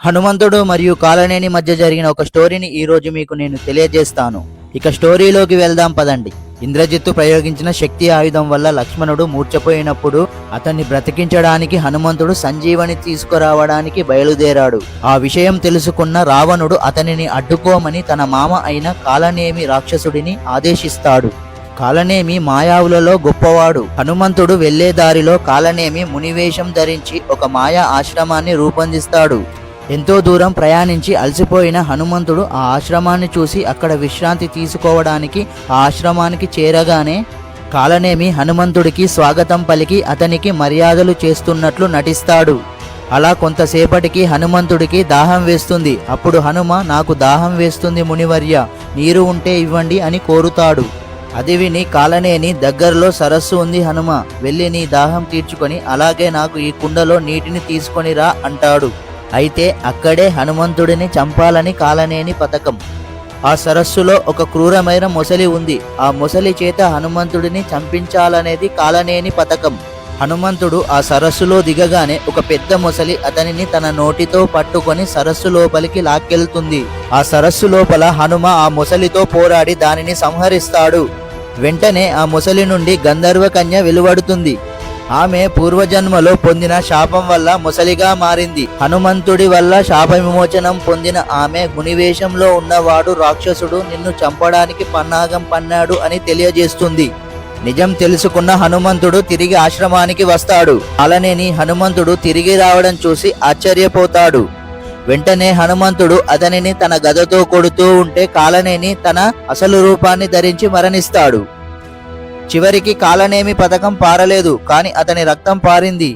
హనుమంతుడు మరియు కాలనేని మధ్య జరిగిన ఒక స్టోరీని ఈ రోజు మీకు నేను తెలియజేస్తాను. ఇక స్టోరీలోకి వెళ్దాం పదండి. ఇంద్రజిత్తు ప్రయోగించిన శక్తి ఆయుధం వల్ల లక్ష్మణుడు మూర్ఛపోయినప్పుడు అతన్ని బ్రతికించడానికి హనుమంతుడు సంజీవని తీసుకురావడానికి బయలుదేరాడు. ఆ విషయం తెలుసుకున్న రావణుడు అతనిని అడ్డుకోమని తన మామ అయిన కాలనేమి రాక్షసుడిని ఆదేశిస్తాడు. కాలనేమి మాయావులలో గొప్పవాడు. హనుమంతుడు వెళ్లే దారిలో కాలనేమి మునివేషం ధరించి ఒక మాయా ఆశ్రమాన్ని రూపొందిస్తాడు. ఎంతో దూరం ప్రయాణించి అలసిపోయిన హనుమంతుడు ఆ ఆశ్రమాన్ని చూసి అక్కడ విశ్రాంతి తీసుకోవడానికి ఆ ఆశ్రమానికి చేరగానే కాలనేమి హనుమంతుడికి స్వాగతం పలికి అతనికి మర్యాదలు చేస్తున్నట్లు నటిస్తాడు. అలా కొంతసేపటికి హనుమంతుడికి దాహం వేస్తుంది. అప్పుడు హనుమ, నాకు దాహం వేస్తుంది మునివర్య, నీరు ఉంటే ఇవ్వండి అని కోరుతాడు. అది విని కాలనేని, దగ్గరలో సరస్సు ఉంది హనుమ, వెళ్ళి నీ దాహం తీర్చుకొని అలాగే నాకు ఈ కుండలో నీటిని తీసుకొని రా అంటాడు. అయితే అక్కడే హనుమంతుడిని చంపాలని కాలనేని పథకం. ఆ సరస్సులో ఒక క్రూరమైన మొసలి ఉంది. ఆ మొసలి చేత హనుమంతుడిని చంపించాలనేది కాలనేని పథకం. హనుమంతుడు ఆ సరస్సులో దిగగానే ఒక పెద్ద మొసలి అతనిని తన నోటితో పట్టుకొని సరస్సు లోపలికి లాక్కెళ్తుంది. ఆ సరస్సు లోపల హనుమ ఆ మొసలితో పోరాడి దానిని సంహరిస్తాడు. వెంటనే ఆ మొసలి నుండి గంధర్వ కన్య వెలువడుతుంది. ఆమె పూర్వజన్మలో పొందిన శాపం వల్ల మొసలిగా మారింది. హనుమంతుడి వల్ల శాప విమోచనం పొందిన ఆమె మునివేషంలో ఉన్నవాడు రాక్షసుడు నిన్ను చంపడానికి పన్నాగం పన్నాడు అని తెలియజేస్తుంది. నిజం తెలుసుకున్న హనుమంతుడు తిరిగి ఆశ్రమానికి వస్తాడు. కాలనేని హనుమంతుడు తిరిగి రావడం చూసి ఆశ్చర్యపోతాడు. వెంటనే హనుమంతుడు అతనిని తన గదతో కొడుతూ ఉంటే కాలనేని తన అసలు రూపాన్ని ధరించి మరణిస్తాడు. చివరికి కాలనేమి పథకం పారలేదు, కానీ అతని రక్తం పారింది.